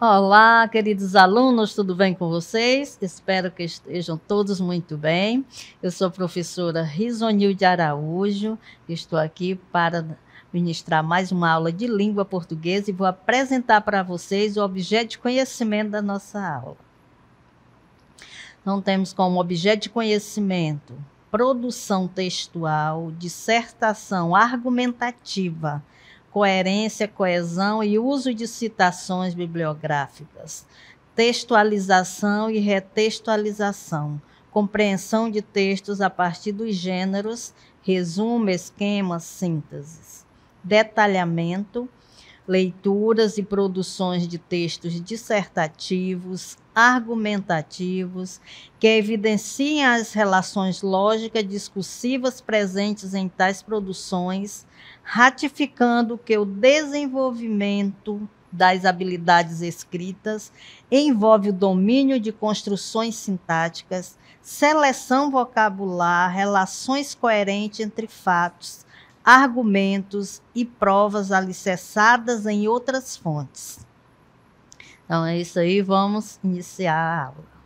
Olá, queridos alunos, tudo bem com vocês? Espero que estejam todos muito bem. Eu sou a professora Risonilde Araújo, estou aqui para ministrar mais uma aula de língua portuguesa e vou apresentar para vocês o objeto de conhecimento da nossa aula. Então, temos como objeto de conhecimento produção textual, dissertação argumentativa, coerência, coesão e uso de citações bibliográficas, textualização e retextualização, compreensão de textos a partir dos gêneros, resumo, esquema, síntese, detalhamento, leituras e produções de textos dissertativos, argumentativos, que evidenciem as relações lógicas discursivas presentes em tais produções, ratificando que o desenvolvimento das habilidades escritas envolve o domínio de construções sintáticas, seleção vocabular, relações coerentes entre fatos, argumentos e provas alicerçadas em outras fontes. Então é isso aí, vamos iniciar a aula.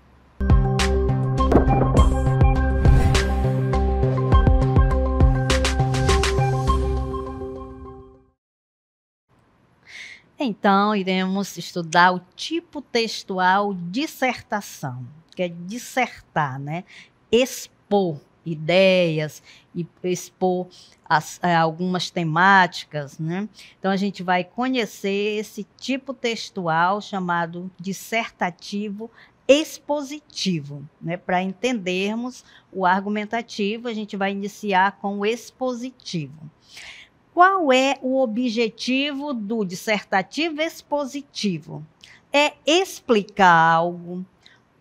Então, iremos estudar o tipo textual dissertação, que é dissertar, né? Expor ideias e expor algumas temáticas, né? Então, a gente vai conhecer esse tipo textual chamado dissertativo expositivo, né? Para entendermos o argumentativo, a gente vai iniciar com o expositivo. Qual é o objetivo do dissertativo expositivo? É explicar algo,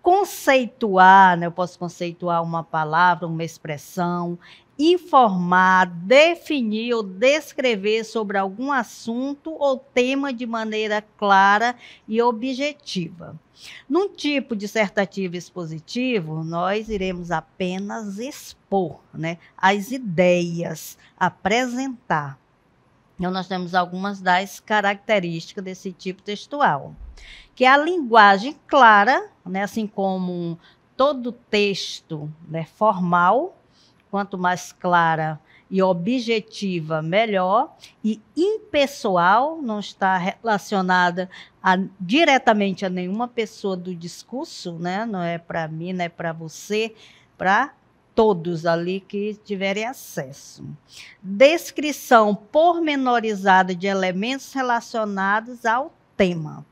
conceituar, né? Eu posso conceituar uma palavra, uma expressão, informar, definir ou descrever sobre algum assunto ou tema de maneira clara e objetiva. Num tipo dissertativo expositivo, nós iremos apenas expor, né, as ideias, apresentar. Então, nós temos algumas das características desse tipo textual, que é a linguagem clara, né, assim como todo texto, né, formal, quanto mais clara e objetiva, melhor, e impessoal, não está relacionada diretamente a nenhuma pessoa do discurso, né? Não é para mim, não é para você, para todos ali que tiverem acesso. Descrição pormenorizada de elementos relacionados ao tema.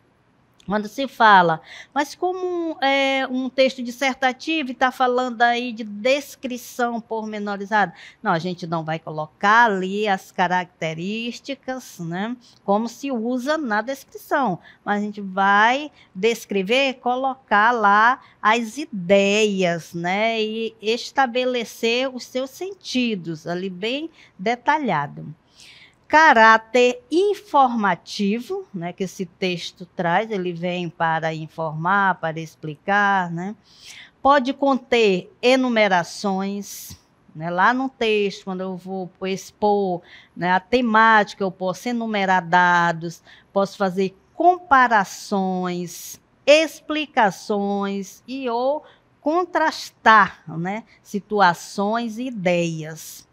Quando se fala, mas como é um texto dissertativo e está falando aí de descrição pormenorizada, não, a gente não vai colocar ali as características, né, como se usa na descrição, mas a gente vai descrever, colocar lá as ideias, né, e estabelecer os seus sentidos ali bem detalhado. Caráter informativo, né, que esse texto traz, ele vem para informar, para explicar, né? Pode conter enumerações, né? Lá no texto, quando eu vou expor, né, a temática, eu posso enumerar dados, posso fazer comparações, explicações e ou contrastar, né, situações e ideias.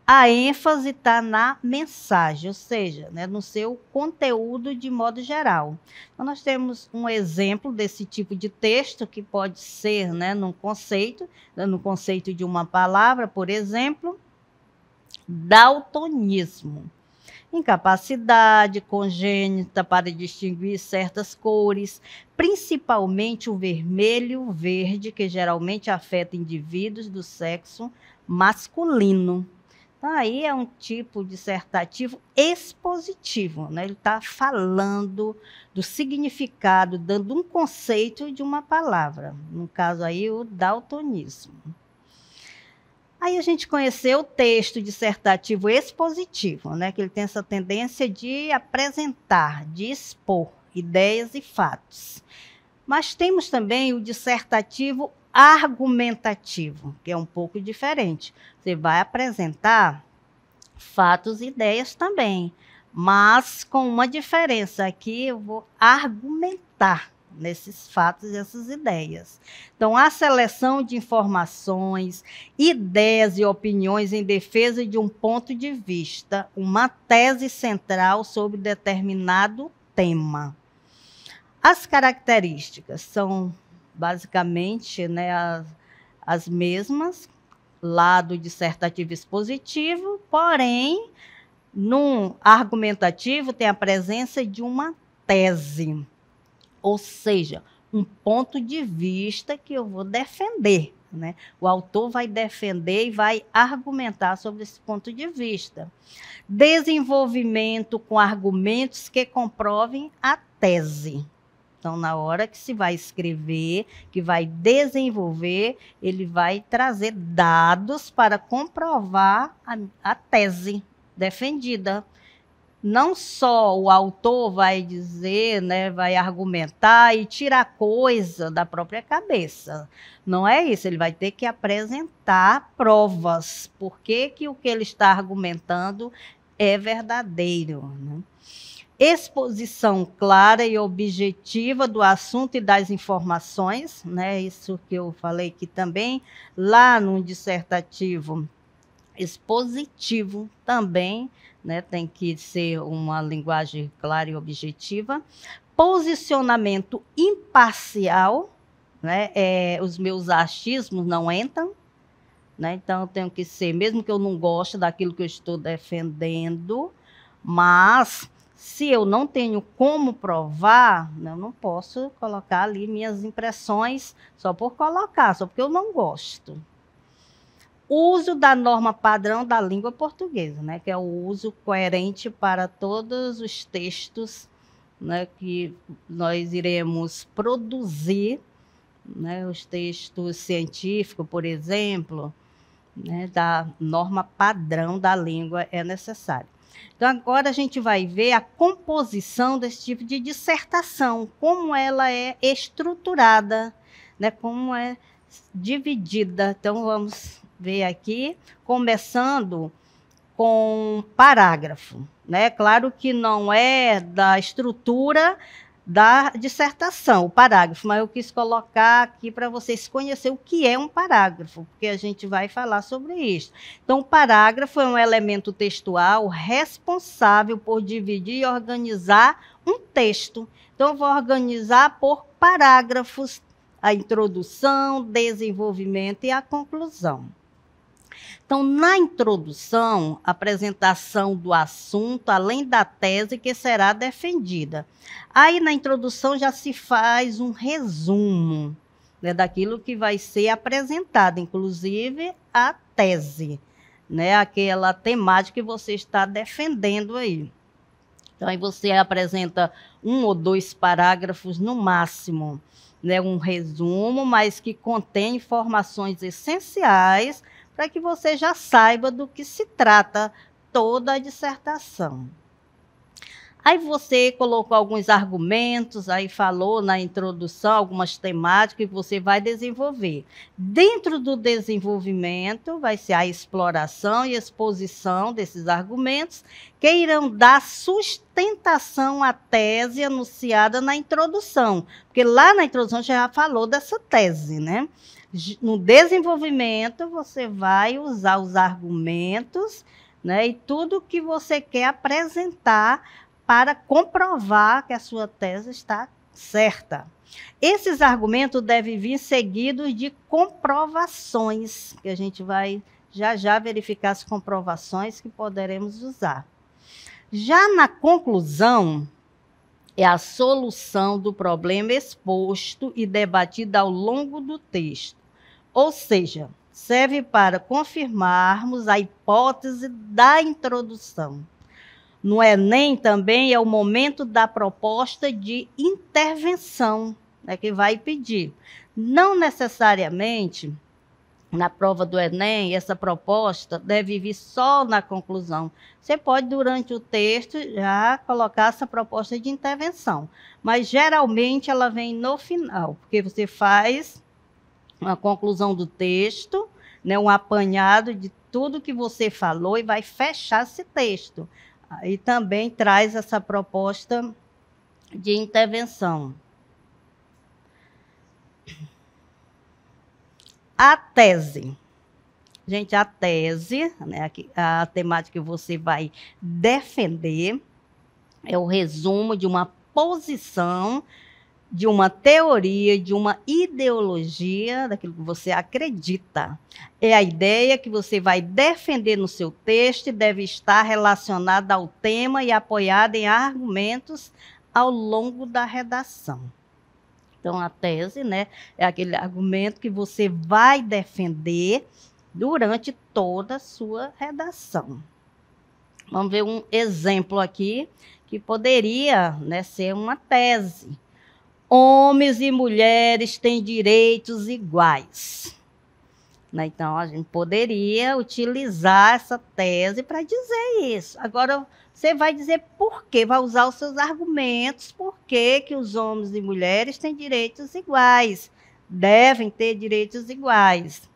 A ênfase está na mensagem, ou seja, né, no seu conteúdo de modo geral. Então, nós temos um exemplo desse tipo de texto que pode ser, né, no conceito de uma palavra, por exemplo, daltonismo. Incapacidade congênita para distinguir certas cores, principalmente o vermelho e o verde, que geralmente afeta indivíduos do sexo masculino. Então, aí é um tipo dissertativo expositivo, né? Ele está falando do significado, dando um conceito de uma palavra. No caso aí, o daltonismo. Aí a gente conheceu o texto dissertativo expositivo, né? Que ele tem essa tendência de apresentar, de expor ideias e fatos. Mas temos também o dissertativo argumentativo, que é um pouco diferente. Você vai apresentar fatos e ideias também, mas com uma diferença. Aqui eu vou argumentar. argumentar nesses fatos e essas ideias. Então, a seleção de informações, ideias e opiniões em defesa de um ponto de vista, uma tese central sobre determinado tema. As características são basicamente, né, as mesmas, lado dissertativo expositivo, porém, no argumentativo tem a presença de uma tese, ou seja, um ponto de vista que eu vou defender, né? O autor vai defender e vai argumentar sobre esse ponto de vista. Desenvolvimento com argumentos que comprovem a tese. Então, na hora que se vai escrever, que vai desenvolver, ele vai trazer dados para comprovar a tese defendida. Não só o autor vai dizer, né, vai argumentar e tirar coisa da própria cabeça. Não é isso, ele vai ter que apresentar provas. Por que o que ele está argumentando é verdadeiro, né? Exposição clara e objetiva do assunto e das informações, né? Isso que eu falei aqui também, lá no dissertativo expositivo também, né? Tem que ser uma linguagem clara e objetiva. Posicionamento imparcial, né? Os meus achismos não entram, né? Então eu tenho que ser, mesmo que eu não goste daquilo que eu estou defendendo, mas se eu não tenho como provar, eu não posso colocar ali minhas impressões só por colocar, só porque eu não gosto. Uso da norma padrão da língua portuguesa, né, que é o uso coerente para todos os textos, né, que nós iremos produzir, né, os textos científicos, por exemplo, né, da norma padrão da língua é necessário. Então, agora a gente vai ver a composição desse tipo de dissertação, como ela é estruturada, né, como é dividida. Então, vamos ver aqui, começando com parágrafo, né? Claro que não é da estrutura da dissertação, o parágrafo, mas eu quis colocar aqui para vocês conhecerem o que é um parágrafo, porque a gente vai falar sobre isso. Então, o parágrafo é um elemento textual responsável por dividir e organizar um texto. Então, eu vou organizar por parágrafos, a introdução, desenvolvimento e a conclusão. Então, na introdução, apresentação do assunto, além da tese que será defendida. Aí, na introdução, já se faz um resumo, né, daquilo que vai ser apresentado, inclusive a tese, né, aquela temática que você está defendendo aí. Então, aí você apresenta 1 ou 2 parágrafos no máximo, né, um resumo, mas que contém informações essenciais para que você já saiba do que se trata toda a dissertação. Aí você colocou alguns argumentos, aí falou na introdução algumas temáticas que você vai desenvolver. Dentro do desenvolvimento vai ser a exploração e exposição desses argumentos que irão dar sustentação à tese anunciada na introdução. Porque lá na introdução já falou dessa tese, né? No desenvolvimento, você vai usar os argumentos, né, e tudo que você quer apresentar para comprovar que a sua tese está certa. Esses argumentos devem vir seguidos de comprovações, que a gente vai já verificar as comprovações que poderemos usar. Já na conclusão, é a solução do problema exposto e debatido ao longo do texto. Ou seja, serve para confirmarmos a hipótese da introdução. No Enem também é o momento da proposta de intervenção, né, que vai pedir. Não necessariamente, na prova do Enem, essa proposta deve vir só na conclusão. Você pode, durante o texto, já colocar essa proposta de intervenção. Mas, geralmente, ela vem no final, porque você faz uma conclusão do texto, né, um apanhado de tudo que você falou e vai fechar esse texto. Aí também traz essa proposta de intervenção. A tese. Gente, a tese, né, a temática que você vai defender é o resumo de uma posição, de uma teoria, de uma ideologia, daquilo que você acredita. É a ideia que você vai defender no seu texto e deve estar relacionada ao tema e apoiada em argumentos ao longo da redação. Então, a tese, né, é aquele argumento que você vai defender durante toda a sua redação. Vamos ver um exemplo aqui que poderia, né, ser uma tese. Homens e mulheres têm direitos iguais. Né? Então, a gente poderia utilizar essa tese para dizer isso. Agora, você vai dizer por quê, vai usar os seus argumentos, por que os homens e mulheres têm direitos iguais, devem ter direitos iguais.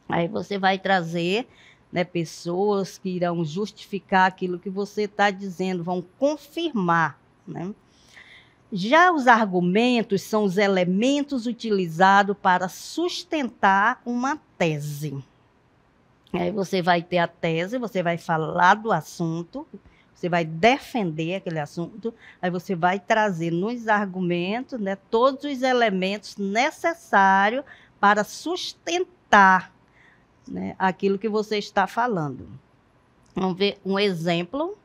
Aí você vai trazer, né, pessoas que irão justificar aquilo que você está dizendo, vão confirmar, né? Já os argumentos são os elementos utilizados para sustentar uma tese. Aí você vai ter a tese, você vai falar do assunto, você vai defender aquele assunto, aí você vai trazer nos argumentos, né, todos os elementos necessários para sustentar, né, aquilo que você está falando. Vamos ver um exemplo.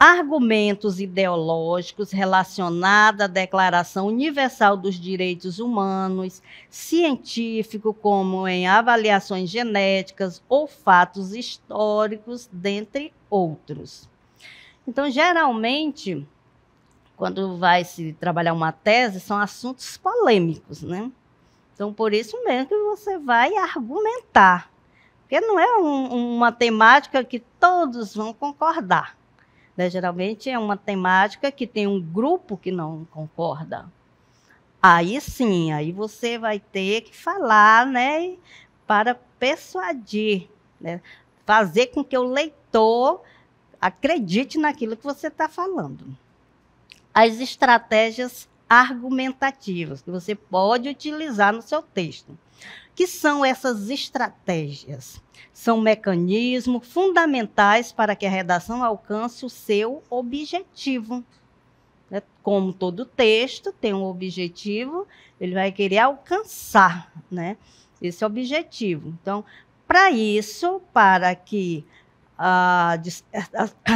Argumentos ideológicos relacionados à Declaração Universal dos Direitos Humanos, científico, como em avaliações genéticas ou fatos históricos, dentre outros. Então, geralmente, quando vai se trabalhar uma tese, são assuntos polêmicos, né? Então, por isso mesmo que você vai argumentar. Porque não é uma temática que todos vão concordar. Né? Geralmente é uma temática que tem um grupo que não concorda. Aí sim, aí você vai ter que falar, né, para persuadir, né, fazer com que o leitor acredite naquilo que você está falando. As estratégias argumentativas que você pode utilizar no seu texto. Que são essas estratégias? São mecanismos fundamentais para que a redação alcance o seu objetivo. Como todo texto tem um objetivo, ele vai querer alcançar, né, esse objetivo. Então, para isso, para que a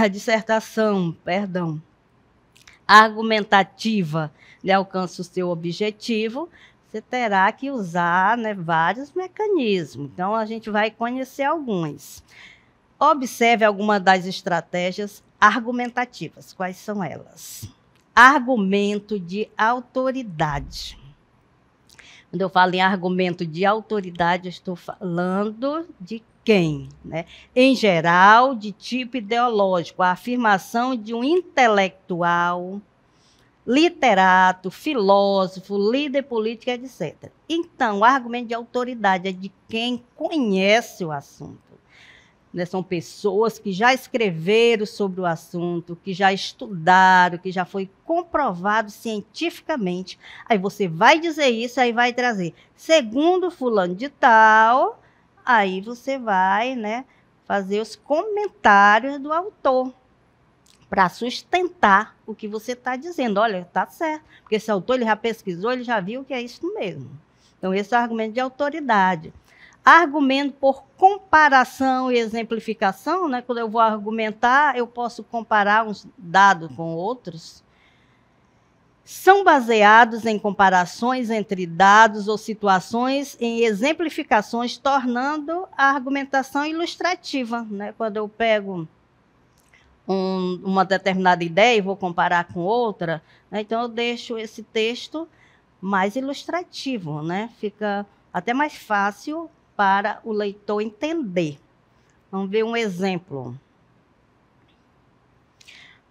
dissertação, argumentativa, né, alcance o seu objetivo, você terá que usar, né, vários mecanismos. Então, a gente vai conhecer alguns. Observe alguma das estratégias argumentativas. Quais são elas? Argumento de autoridade. Quando eu falo em argumento de autoridade, eu estou falando de quem? Né? Em geral, de tipo ideológico, a afirmação de um intelectual, literato, filósofo, líder político, etc. Então, o argumento de autoridade é de quem conhece o assunto. Né? São pessoas que já escreveram sobre o assunto, que já estudaram, que já foi comprovado cientificamente. Aí você vai dizer isso, aí vai trazer, segundo fulano de tal, aí você vai, né, fazer os comentários do autor, para sustentar o que você está dizendo. Olha, está certo, porque esse autor ele já pesquisou, ele já viu que é isso mesmo. Então, esse é o argumento de autoridade. Argumento por comparação e exemplificação, né? Quando eu vou argumentar, eu posso comparar uns dados com outros. São baseados em comparações entre dados ou situações, em exemplificações, tornando a argumentação ilustrativa. Né? Quando eu pego uma determinada ideia e vou comparar com outra, né? Então eu deixo esse texto mais ilustrativo, né? Fica até mais fácil para o leitor entender. Vamos ver um exemplo.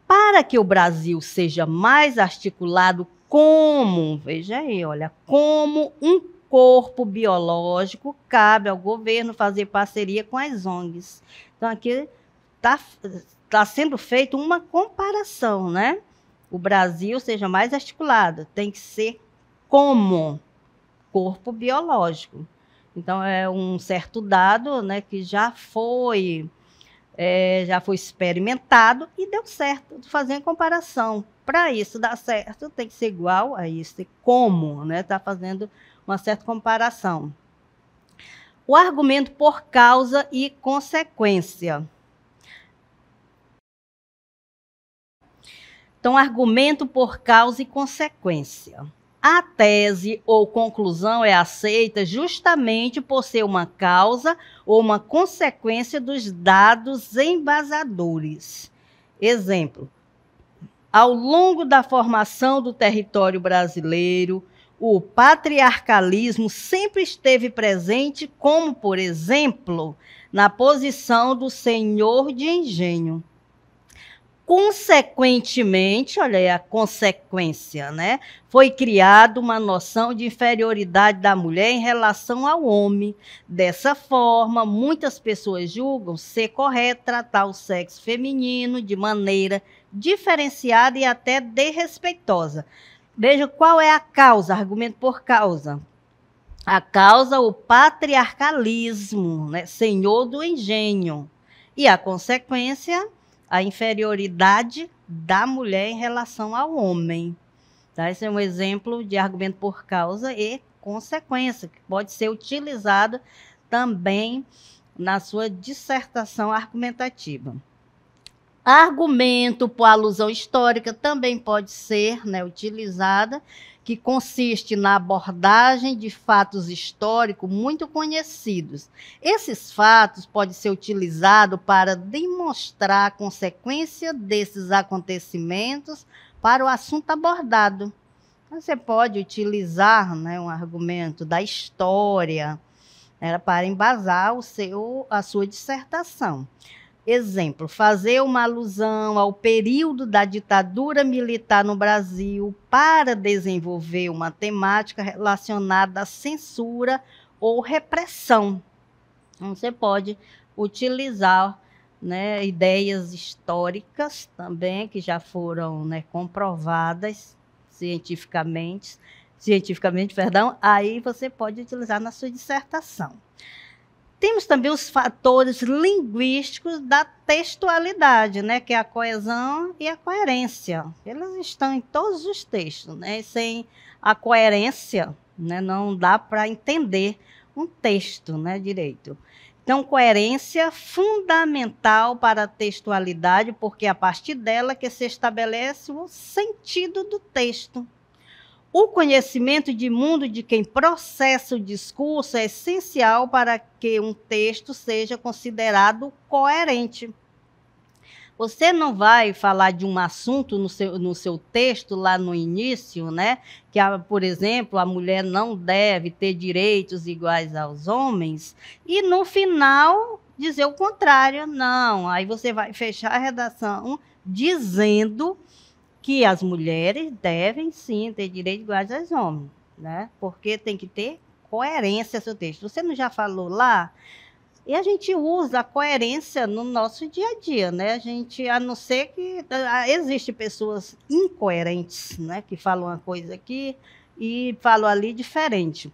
Para que o Brasil seja mais articulado como, veja aí, olha, como um corpo biológico, cabe ao governo fazer parceria com as ONGs. Então aqui está sendo feita uma comparação, né? O Brasil seja mais articulado, tem que ser como corpo biológico. Então, é um certo dado, né, que já foi experimentado e deu certo. Fazer comparação. Para isso dar certo, tem que ser igual a isso. E como, né? Está fazendo uma certa comparação. O argumento por causa e consequência. Então, argumento por causa e consequência. A tese ou conclusão é aceita justamente por ser uma causa ou uma consequência dos dados embasadores. Exemplo: ao longo da formação do território brasileiro, o patriarcalismo sempre esteve presente, como, por exemplo, na posição do senhor de engenho. Consequentemente, olha aí a consequência, né? Foi criada uma noção de inferioridade da mulher em relação ao homem. Dessa forma, muitas pessoas julgam ser correto tratar o sexo feminino de maneira diferenciada e até desrespeitosa. Veja qual é a causa, argumento por causa. A causa, o patriarcalismo, né? Senhor do engenho. E a consequência, a inferioridade da mulher em relação ao homem. Tá? Esse é um exemplo de argumento por causa e consequência, que pode ser utilizado também na sua dissertação argumentativa. Argumento por alusão histórica também pode ser, né, utilizada, que consiste na abordagem de fatos históricos muito conhecidos. Esses fatos podem ser utilizados para demonstrar a consequência desses acontecimentos para o assunto abordado. Você pode utilizar, né, um argumento da história, para embasar a sua dissertação. Exemplo: fazer uma alusão ao período da ditadura militar no Brasil para desenvolver uma temática relacionada à censura ou repressão. Então, você pode utilizar, né, ideias históricas também, que já foram, né, comprovadas cientificamente, aí você pode utilizar na sua dissertação. Temos também os fatores linguísticos da textualidade, né, que é a coesão e a coerência. Eles estão em todos os textos, né? E sem a coerência, né, não dá para entender um texto, né, direito. Então, coerência fundamental para a textualidade, porque é a partir dela que se estabelece o sentido do texto. O conhecimento de mundo de quem processa o discurso é essencial para que um texto seja considerado coerente. Você não vai falar de um assunto no seu texto, lá no início, né? Que, por exemplo, a mulher não deve ter direitos iguais aos homens, e no final dizer o contrário. Não, aí você vai fechar a redação dizendo que as mulheres devem, sim, ter direitos iguais aos homens, né? Porque tem que ter coerência no seu texto. Você não já falou lá? E a gente usa a coerência no nosso dia a dia, né? A não ser que existem pessoas incoerentes, né? Que falam uma coisa aqui e falam ali diferente.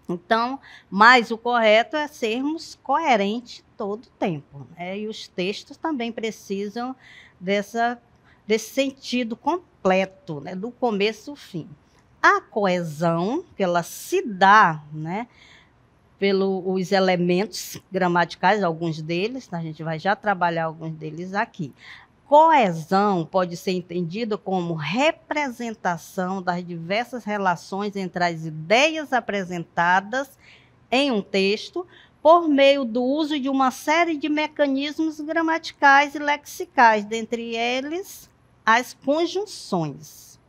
Então, mas o correto é sermos coerentes todo o tempo, né? E os textos também precisam desse sentido completo, né, do começo ao fim. A coesão, que ela se dá, né, pelos elementos gramaticais, alguns deles, a gente vai já trabalhar alguns deles aqui. Coesão pode ser entendida como representação das diversas relações entre as ideias apresentadas em um texto, por meio do uso de uma série de mecanismos gramaticais e lexicais, dentre eles as conjunções.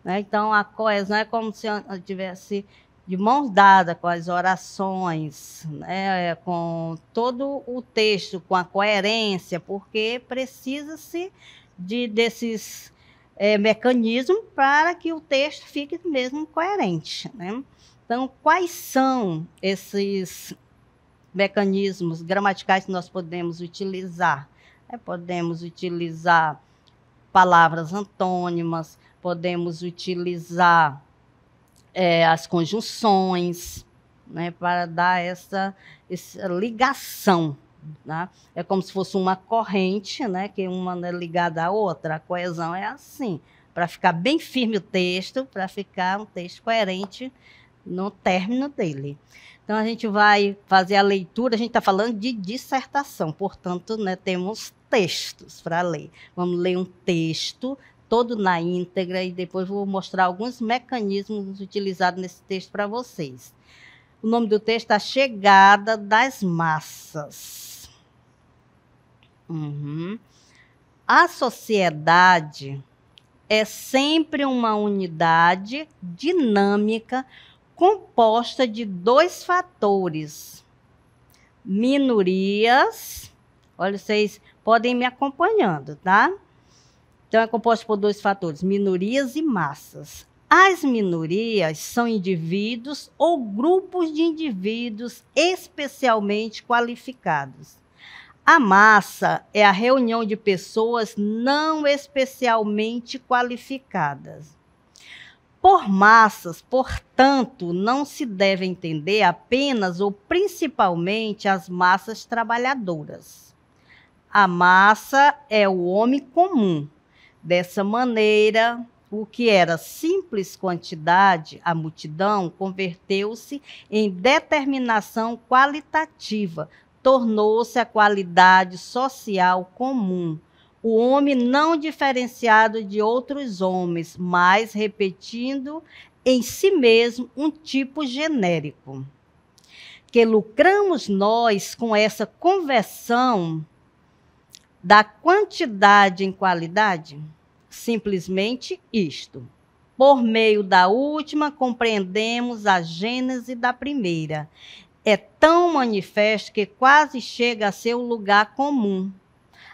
Né? Então, a coesão é como se tivesse de mãos dadas com as orações, né? Com todo o texto, com a coerência, porque precisa-se desses mecanismos para que o texto fique mesmo coerente. Né? Então, quais são esses mecanismos gramaticais que nós podemos utilizar? Podemos utilizar palavras antônimas, podemos utilizar as conjunções, né, para dar essa ligação. Né? É como se fosse uma corrente, né, que uma é ligada à outra. A coesão é assim, para ficar bem firme o texto, para ficar um texto coerente no término dele. Então, a gente vai fazer a leitura, a gente está falando de dissertação, portanto, né, temos textos para ler. Vamos ler um texto todo na íntegra e depois vou mostrar alguns mecanismos utilizados nesse texto para vocês. O nome do texto é A Chegada das Massas. A sociedade é sempre uma unidade dinâmica composta de dois fatores: minorias. Olha, vocês podem ir me acompanhando, tá? Então, é composto por dois fatores: minorias e massas. As minorias são indivíduos ou grupos de indivíduos especialmente qualificados. A massa é a reunião de pessoas não especialmente qualificadas. Por massas, portanto, não se deve entender apenas ou principalmente as massas trabalhadoras. A massa é o homem comum. Dessa maneira, o que era simples quantidade, a multidão, converteu-se em determinação qualitativa, tornou-se a qualidade social comum. O homem não diferenciado de outros homens, mas repetindo em si mesmo um tipo genérico. Que lucramos nós com essa conversão da quantidade em qualidade? Simplesmente isto. Por meio da última, compreendemos a gênese da primeira. É tão manifesto que quase chega a ser o lugar comum.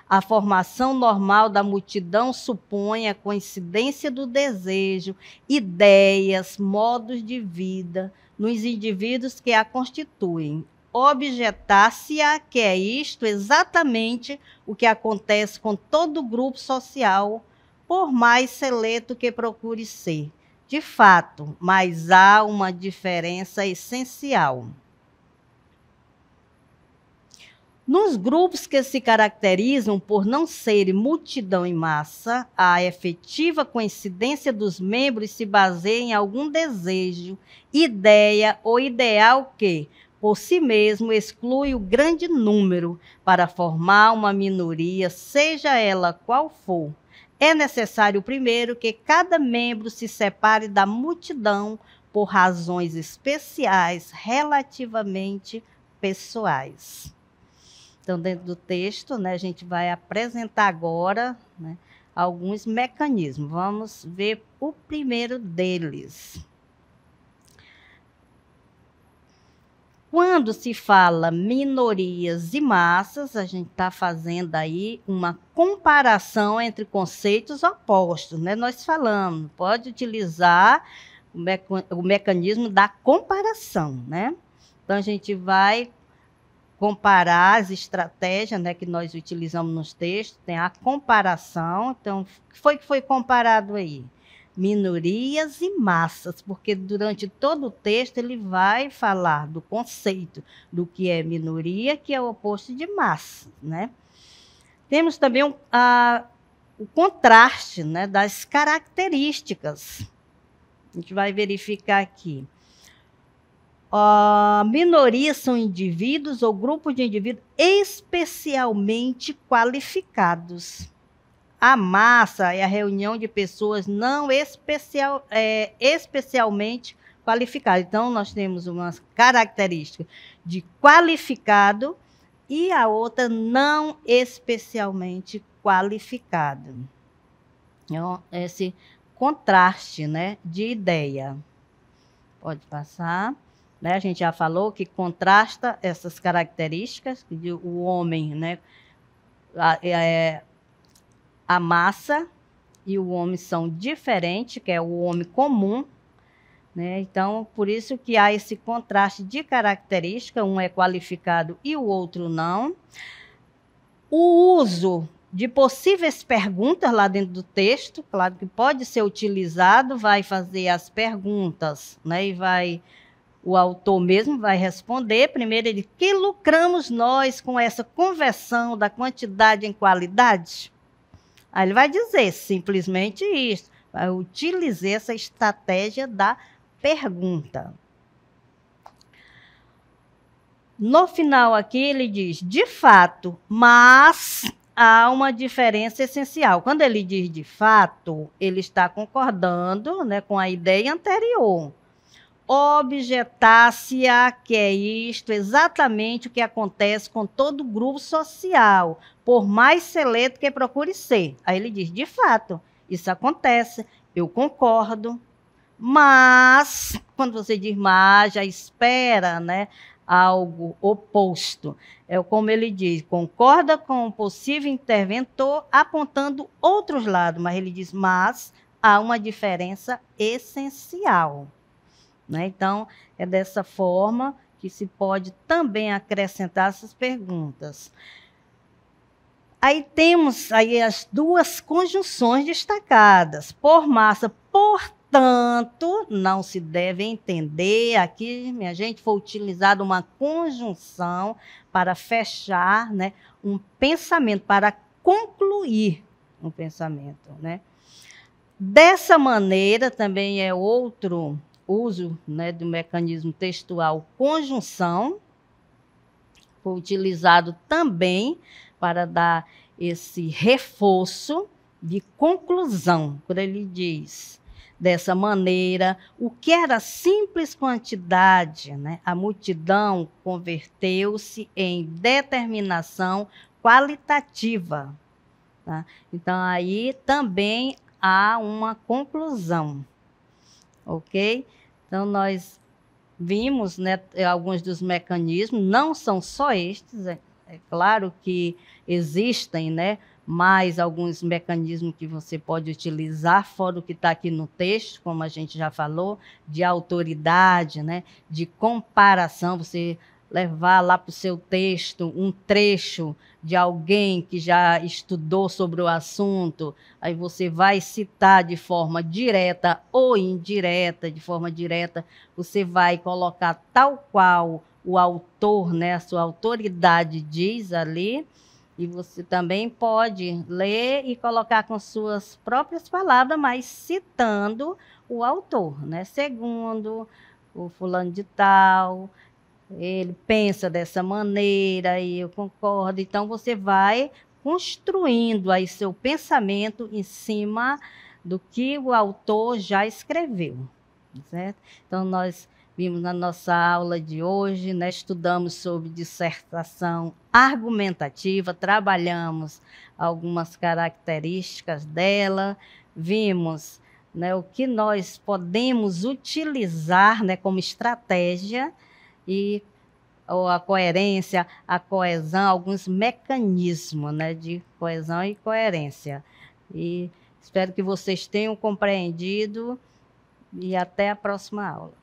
A formação normal da multidão supõe a coincidência do desejo, ideias, modos de vida nos indivíduos que a constituem. Objetar-se-á que é isto exatamente o que acontece com todo grupo social, por mais seleto que procure ser. De fato, mas há uma diferença essencial. Nos grupos que se caracterizam por não serem multidão em massa, a efetiva coincidência dos membros se baseia em algum desejo, ideia ou ideal que, por si mesmo, exclui o grande número para formar uma minoria, seja ela qual for. É necessário, primeiro, que cada membro se separe da multidão por razões especiais, relativamente pessoais. Então, dentro do texto, né, a gente vai apresentar agora, né, alguns mecanismos. Vamos ver o primeiro deles. Quando se fala minorias e massas, a gente está fazendo aí uma comparação entre conceitos opostos, né? Nós falamos, pode utilizar o mecanismo da comparação, né? Então, a gente vai comparar as estratégias, né, que nós utilizamos nos textos, tem a comparação. Então, o que foi comparado aí? Minorias e massas, porque durante todo o texto ele vai falar do conceito do que é minoria, que é o oposto de massa, né? Temos também o contraste, né, das características. A gente vai verificar aqui. Minorias são indivíduos ou grupos de indivíduos especialmente qualificados. A massa é a reunião de pessoas não especialmente qualificadas. Então, nós temos uma característica de qualificado e a outra não especialmente qualificado. Então, esse contraste, né, de ideia. Pode passar. Né, a gente já falou que contrasta essas características, de o homem, né, a massa e o homem são diferentes, que é o homem comum, né? Então, por isso que há esse contraste de característica, um é qualificado e o outro não. O uso de possíveis perguntas lá dentro do texto, claro que pode ser utilizado, vai fazer as perguntas, né? E o autor mesmo vai responder. Primeiro ele, que lucramos nós com essa conversão da quantidade em qualidade? Aí ele vai dizer simplesmente isso, vai utilizar essa estratégia da pergunta. No final aqui ele diz, de fato, mas há uma diferença essencial. Quando ele diz de fato, ele está concordando, né, com a ideia anterior. Objetar-se-á que é isto exatamente o que acontece com todo grupo social, por mais seleto que procure ser. Aí ele diz, de fato, isso acontece, eu concordo, mas, quando você diz mas, já espera, né, algo oposto. É como ele diz, concorda com o possível interventor apontando outros lados, mas ele diz, mas há uma diferença essencial. Né? Então, é dessa forma que se pode também acrescentar essas perguntas. Aí temos aí as duas conjunções destacadas, por massa, portanto, não se deve entender, aqui, minha gente, foi utilizada uma conjunção para fechar, né, um pensamento, para concluir um pensamento. Né? Dessa maneira, também é outro uso, né, do mecanismo textual conjunção, foi utilizado também para dar esse reforço de conclusão, quando ele diz, dessa maneira, o que era simples quantidade, né, a multidão converteu-se em determinação qualitativa. Tá? Então, aí também há uma conclusão, ok? Então, nós vimos, né, alguns dos mecanismos, não são só estes, é claro que existem, né, mais alguns mecanismos que você pode utilizar, fora o que está aqui no texto, como a gente já falou, de autoridade, né, de comparação, você levar lá para o seu texto um trecho de alguém que já estudou sobre o assunto, aí você vai citar de forma direta ou indireta. De forma direta, você vai colocar tal qual o autor, né, a sua autoridade diz ali, e você também pode ler e colocar com suas próprias palavras, mas citando o autor, né? Segundo o fulano de tal, ele pensa dessa maneira e eu concordo. Então, você vai construindo aí seu pensamento em cima do que o autor já escreveu, certo? Então, nós vimos na nossa aula de hoje, né, estudamos sobre dissertação argumentativa, trabalhamos algumas características dela, vimos, né, o que nós podemos utilizar, né, como estratégia, e a coerência, a coesão, alguns mecanismos, né, de coesão e coerência. E espero que vocês tenham compreendido e até a próxima aula.